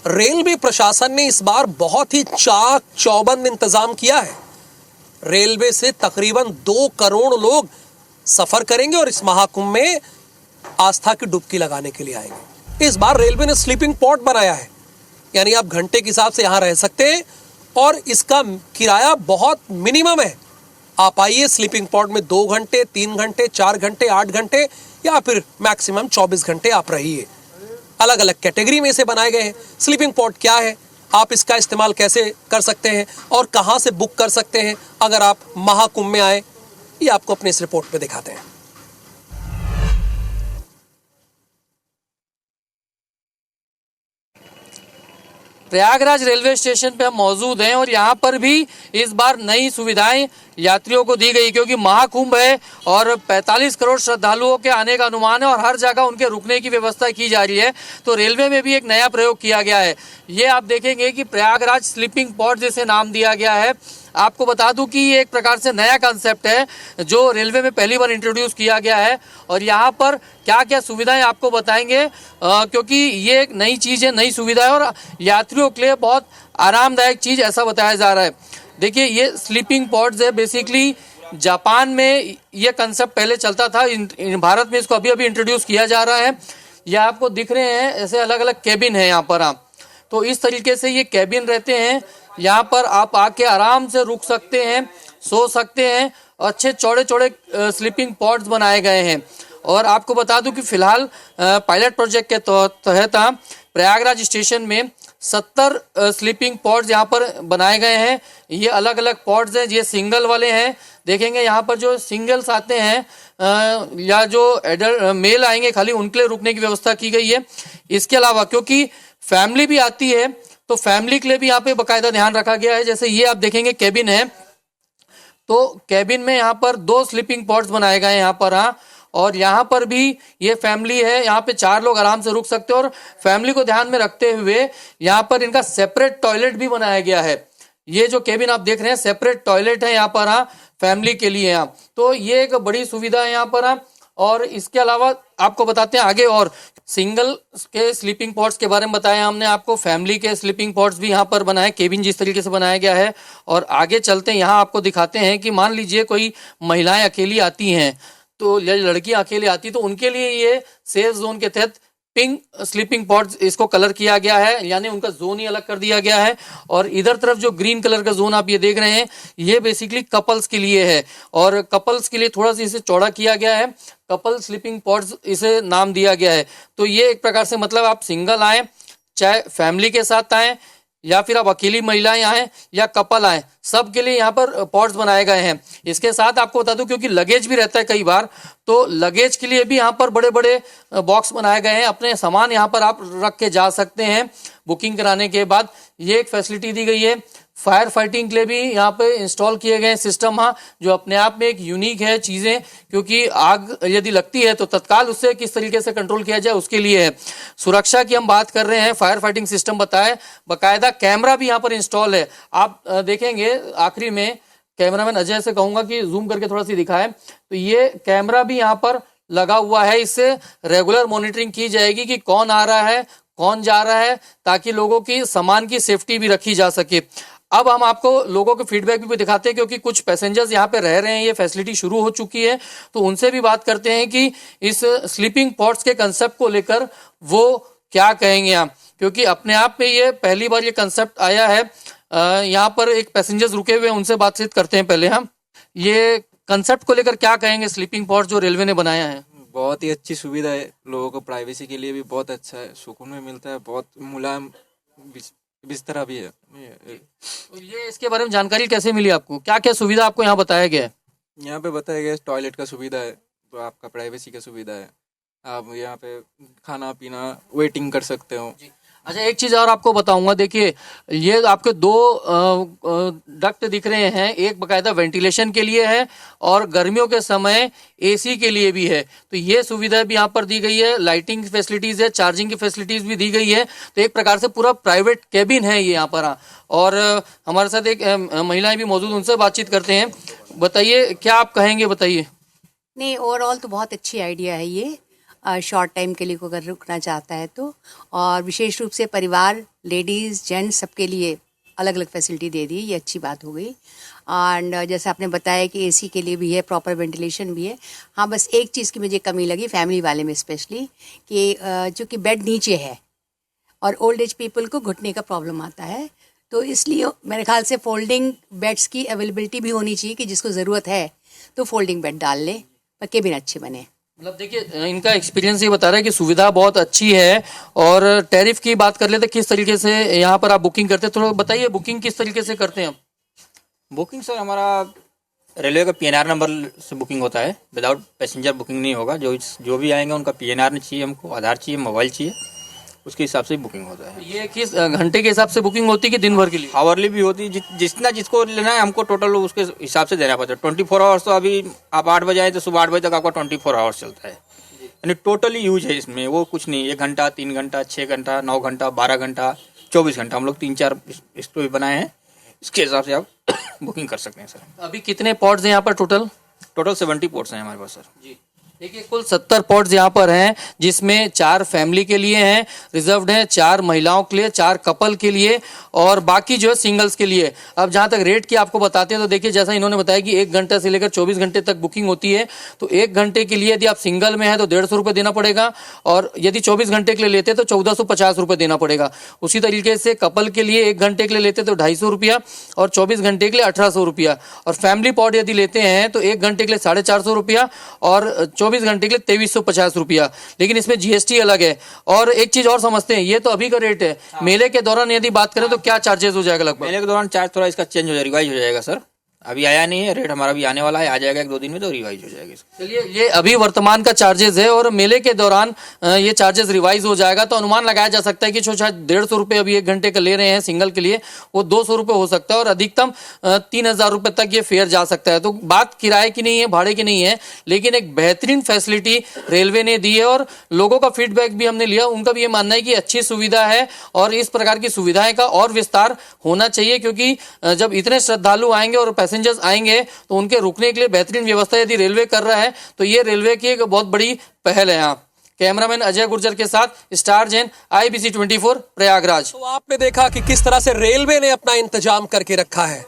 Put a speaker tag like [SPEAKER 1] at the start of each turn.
[SPEAKER 1] Railway प्रशासन ने इस बार बहुत ही चाक चौबंद इंतजाम किया है। रेलवे से तकरीबन 2 करोड़ लोग सफर करेंगे और इस महाकुंभ में आस्था की डुबकी लगाने के लिए आएंगे। इस बार रेलवे ने स्लीपिंग पॉड बनाया है, यानी आप घंटे के हिसाब से यहां रह सकते हैं और इसका किराया बहुत मिनिमम है। आप आइए स्लीपिंग पॉड में 2 घंटे, 3 घंटे, 4 घंटे, 8 घंटे या फिर मैक्सिमम 24 घंटे आप रहिए। अलग अलग कैटेगरी में इसे बनाए गए हैं। स्लीपिंग पॉड क्या है, आप इसका इस्तेमाल कैसे कर सकते हैं और कहां से बुक कर सकते हैं अगर आप महाकुंभ में आए, ये आपको अपने इस रिपोर्ट में दिखाते हैं।
[SPEAKER 2] प्रयागराज रेलवे स्टेशन पे हम मौजूद हैं और यहाँ पर भी इस बार नई सुविधाएं यात्रियों को दी गई, क्योंकि महाकुंभ है और 45 करोड़ श्रद्धालुओं के आने का अनुमान है और हर जगह उनके रुकने की व्यवस्था की जा रही है। तो रेलवे में भी एक नया प्रयोग किया गया है। ये आप देखेंगे कि प्रयागराज स्लीपिंग पॉड जिसे नाम दिया गया है। आपको बता दूं कि ये एक प्रकार से नया कंसेप्ट है जो रेलवे में पहली बार इंट्रोड्यूस किया गया है और यहाँ पर क्या क्या सुविधाएं आपको बताएंगे, क्योंकि ये एक नई चीज़ है, नई सुविधा है और यात्रियों के लिए बहुत आरामदायक चीज़ ऐसा बताया जा रहा है। देखिए, ये स्लीपिंग पॉड्स है। बेसिकली जापान में ये कंसेप्ट पहले चलता था, भारत में इसको अभी अभी इंट्रोड्यूस किया जा रहा है। ये आपको दिख रहे हैं ऐसे अलग अलग केबिन है यहाँ पर। आप तो इस तरीके से ये केबिन रहते हैं। यहाँ पर आप आके आराम से रुक सकते हैं, सो सकते हैं। अच्छे चौड़े चौड़े स्लीपिंग पॉड्स बनाए गए हैं। और आपको बता दूं कि फिलहाल पायलट प्रोजेक्ट के तहत प्रयागराज स्टेशन में 70 स्लीपिंग पॉड्स यहाँ पर बनाए गए हैं। ये अलग अलग पॉड्स हैं, ये सिंगल वाले हैं। देखेंगे यहाँ पर जो सिंगल्स आते हैं या जो एडल्ट मेल आएंगे खाली उनके लिए रुकने की व्यवस्था की गई है। इसके अलावा क्योंकि फैमिली भी आती है तो फैमिली के लिए भी यहाँ पे बाकायदा ध्यान रखा गया है। जैसे ये आप देखेंगे केबिन है, तो केबिन में यहाँ पर 2 स्लीपिंग पॉड्स बनाए गए हैं यहाँ पर। और यहाँ पर भी ये फैमिली है, यहाँ पे 4 लोग आराम से रुक सकते हैं और फैमिली को ध्यान में रखते हुए यहाँ पर इनका सेपरेट टॉयलेट भी बनाया गया है। ये जो केबिन आप देख रहे हैं सेपरेट टॉयलेट है यहाँ पर फैमिली के लिए। यहाँ तो ये एक बड़ी सुविधा है यहाँ पर। और इसके अलावा आपको बताते हैं आगे और सिंगल के स्लीपिंग पॉड्स के बारे में बताया हमने आपको। फैमिली के स्लीपिंग पॉड्स भी यहाँ पर बनाए, केबिन जिस तरीके से बनाया गया है। और आगे चलते हैं, यहाँ आपको दिखाते हैं कि मान लीजिए कोई महिलाएं अकेली आती हैं तो लड़कियां अकेले आती तो उनके लिए ये सेफ जोन के तहत पिंक स्लीपिंग पॉड्स इसको कलर किया गया है, यानी उनका जोन ही अलग कर दिया गया है। और इधर तरफ जो ग्रीन कलर का जोन आप ये देख रहे हैं ये बेसिकली कपल्स के लिए है और कपल्स के लिए थोड़ा सा इसे चौड़ा किया गया है। कपल स्लीपिंग पॉड्स इसे नाम दिया गया है। तो ये एक प्रकार से मतलब आप सिंगल आए, चाहे फैमिली के साथ आए या फिर आप अकेली महिलाएं आए या कपल आए, सब के लिए यहाँ पर पॉड्स बनाए गए हैं। इसके साथ आपको बता दूं क्योंकि लगेज भी रहता है कई बार, तो लगेज के लिए भी यहाँ पर बड़े बड़े बॉक्स बनाए गए हैं। अपने सामान यहाँ पर आप रख के जा सकते हैं बुकिंग कराने के बाद। ये एक फैसिलिटी दी गई है। फायर फाइटिंग के लिए भी यहाँ पे इंस्टॉल किए गए सिस्टम जो अपने आप में एक यूनिक है चीजें, क्योंकि आग यदि लगती है तो तत्काल उससे किस तरीके से कंट्रोल किया जाए उसके लिए है। सुरक्षा की हम बात कर रहे हैं, फायर फाइटिंग सिस्टम बताए, बाकायदा कैमरा भी यहाँ पर इंस्टॉल है। आप देखेंगे आखिरी में कैमरामैन अजय से कहूंगा कि जूम करके थोड़ा सी दिखाएं, तो ये कैमरा भी यहाँ पर लगा हुआ है। इससे रेगुलर मॉनिटरिंग की जाएगी कि कौन आ रहा है कौन जा रहा है, ताकि लोगों की सामान की सेफ्टी भी रखी जा सके। अब हम आपको लोगों के फीडबैक भी दिखाते हैं, क्योंकि कुछ पैसेंजर्स यहाँ पे रह रहे हैं, ये फैसिलिटी शुरू हो चुकी है, तो उनसे भी बात करते हैं कि इस स्लीपिंग पॉड्स के कंसेप्ट को लेकर वो क्या कहेंगे आप, क्योंकि अपने आप में ये पहली बार ये कंसेप्ट आया है। यहाँ पर एक पैसेंजर्स रुके हुए हैं, उनसे बातचीत करते हैं पहले हम। ये कंसेप्ट को लेकर क्या कहेंगे, स्लीपिंग पॉड्स जो रेलवे ने बनाया है?
[SPEAKER 3] बहुत ही अच्छी सुविधा है, लोगों को प्राइवेसी के लिए भी बहुत अच्छा है, सुकून में मिलता है, बहुत मुलायम बिस्तरा भी है।
[SPEAKER 2] तो ये इसके बारे में जानकारी कैसे मिली आपको, क्या क्या सुविधा आपको यहाँ बताया गया है?
[SPEAKER 3] यहाँ पे बताया गया टॉयलेट का सुविधा है, तो आपका प्राइवेसी का सुविधा है, आप यहाँ पे खाना पीना वेटिंग कर सकते हो।
[SPEAKER 2] अच्छा, एक चीज और आपको बताऊंगा, देखिए ये आपके 2 डक्ट दिख रहे हैं, एक बकायदा वेंटिलेशन के लिए है और गर्मियों के समय एसी के लिए भी है। तो ये सुविधा भी यहाँ पर दी गई है, लाइटिंग फैसिलिटीज है, चार्जिंग की फैसिलिटीज भी दी गई है। तो एक प्रकार से पूरा प्राइवेट केबिन है ये यहाँ पर। और हमारे साथ एक महिलाएं भी मौजूद, उनसे बातचीत करते हैं। बताइए क्या आप कहेंगे, बताइए।
[SPEAKER 4] नहीं, ओवरऑल तो बहुत अच्छी आइडिया है ये, शॉर्ट टाइम के लिए को अगर रुकना चाहता है तो, और विशेष रूप से परिवार लेडीज़ जेंट्स सबके लिए अलग अलग फैसिलिटी दे दी, ये अच्छी बात हो गई। एंड जैसे आपने बताया कि एसी के लिए भी है, प्रॉपर वेंटिलेशन भी है। हाँ, बस एक चीज़ की मुझे कमी लगी फैमिली वाले में स्पेशली, कि चूँकि बेड नीचे है और ओल्ड एज पीपल को घुटने का प्रॉब्लम आता है, तो इसलिए मेरे ख्याल से फोल्डिंग बेड्स की अवेलेबिलिटी भी होनी चाहिए कि जिसको ज़रूरत है तो फोल्डिंग बेड डाल ले, पर केबिन अच्छे बने।
[SPEAKER 2] मतलब देखिए इनका एक्सपीरियंस ये बता रहा है कि सुविधा बहुत अच्छी है। और टैरिफ की बात कर लेते किस तरीके से यहाँ पर आप बुकिंग करते हैं, थोड़ा बताइए बुकिंग किस तरीके से करते हैं आप?
[SPEAKER 5] बुकिंग सर हमारा रेलवे का पीएनआर नंबर से बुकिंग होता है, विदाउट पैसेंजर बुकिंग नहीं होगा। जो भी आएंगे उनका पीएनआर चाहिए, हमको आधार चाहिए, मोबाइल चाहिए, उसके हिसाब से बुकिंग होता है।
[SPEAKER 2] ये किस घंटे के हिसाब से बुकिंग होती है कि दिन भर के लिए?
[SPEAKER 5] आवरली भी होती है, जितना जिसको लेना है हमको टोटल उसके हिसाब से देना पड़ता है। 24 आवर्स तो अभी आप 8 बजे आए तो सुबह 8 बजे तक आपका 24 आवर्स चलता है, यानी टोटली यूज है इसमें। वो कुछ नहीं, 1 घंटा, 3 घंटा, 6 घंटा, 9 घंटा, 12 घंटा, 24 घंटा, हम लोग 3-4 स्टोरी बनाए हैं, इसके हिसाब से आप बुकिंग कर सकते हैं सर।
[SPEAKER 2] अभी कितने पॉड्स हैं यहाँ पर टोटल?
[SPEAKER 5] टोटल 70 पोर्ट्स हैं हमारे पास सर।
[SPEAKER 2] जी देखिए कुल 70 पॉड्स यहाँ पर हैं, जिसमें 4 फैमिली के लिए हैं, रिजर्व्ड हैं, 4 महिलाओं के लिए, 4 कपल के लिए और बाकी जो है सिंगल्स के लिए। अब जहाँ तक रेट की आपको बताते हैं तो देखिए जैसा इन्होंने बताया कि 1 घंटे से लेकर 24 घंटे तक बुकिंग होती है। तो 1 घंटे के लिए यदि आप सिंगल में हैं तो 150 रुपये देना पड़ेगा, और यदि 24 घंटे के लिए लेते हैं तो 1450 रुपये देना पड़ेगा। उसी तरीके से कपल के लिए 1 घंटे के लिए लेते तो 250 रुपया और 24 घंटे के लिए 1800 रुपया। और फैमिली पॉड यदि लेते हैं तो 1 घंटे के लिए 450 रुपया और 24 घंटे के लिए 2350 रुपया। लेकिन इसमें जीएसटी अलग है। और एक चीज और समझते हैं, ये तो अभी का रेट है, मेले के दौरान यदि बात करें तो क्या चार्जेस हो जाएगा लगभग?
[SPEAKER 5] मेले के दौरान चार्ज थोड़ा इसका चेंज हो जाएगा, रिवाइज हो जाएगा सर। अभी आया नहीं है रेट, हमारा भी आने वाला है, आ जाएगा 1-2 दिन में तो रिवाइज हो जाएगा इसका।
[SPEAKER 2] चलिए ये अभी वर्तमान का चार्जेस है और मेले के दौरान ये चार्जेस रिवाइज हो जाएगा। तो अनुमान लगाया जा सकता है कि जो शायद 150 रुपये अभी 1 घंटे का ले रहे हैं सिंगल के लिए, वो 200 रुपये हो सकता है और अधिकतम 3000 रुपये तक ये फेयर जा सकता है। तो बात किराए की नहीं है, भाड़े की नहीं है, लेकिन एक बेहतरीन फैसिलिटी रेलवे ने दी है और लोगों का फीडबैक भी हमने लिया। उनका भी ये मानना है कि अच्छी सुविधा है और इस प्रकार की सुविधाएं का और विस्तार होना चाहिए, क्योंकि जब इतने श्रद्धालु आएंगे और पैसेंजर्स आएंगे तो उनके रुकने के लिए बेहतरीन व्यवस्था यदि रेलवे कर रहा है तो ये रेलवे की एक बहुत बड़ी पहल है। यहाँ कैमरामैन अजय गुर्जर के साथ स्टार जैन, IBC 24 प्रयागराज।
[SPEAKER 1] तो आपने देखा कि किस तरह से रेलवे ने अपना इंतजाम करके रखा है।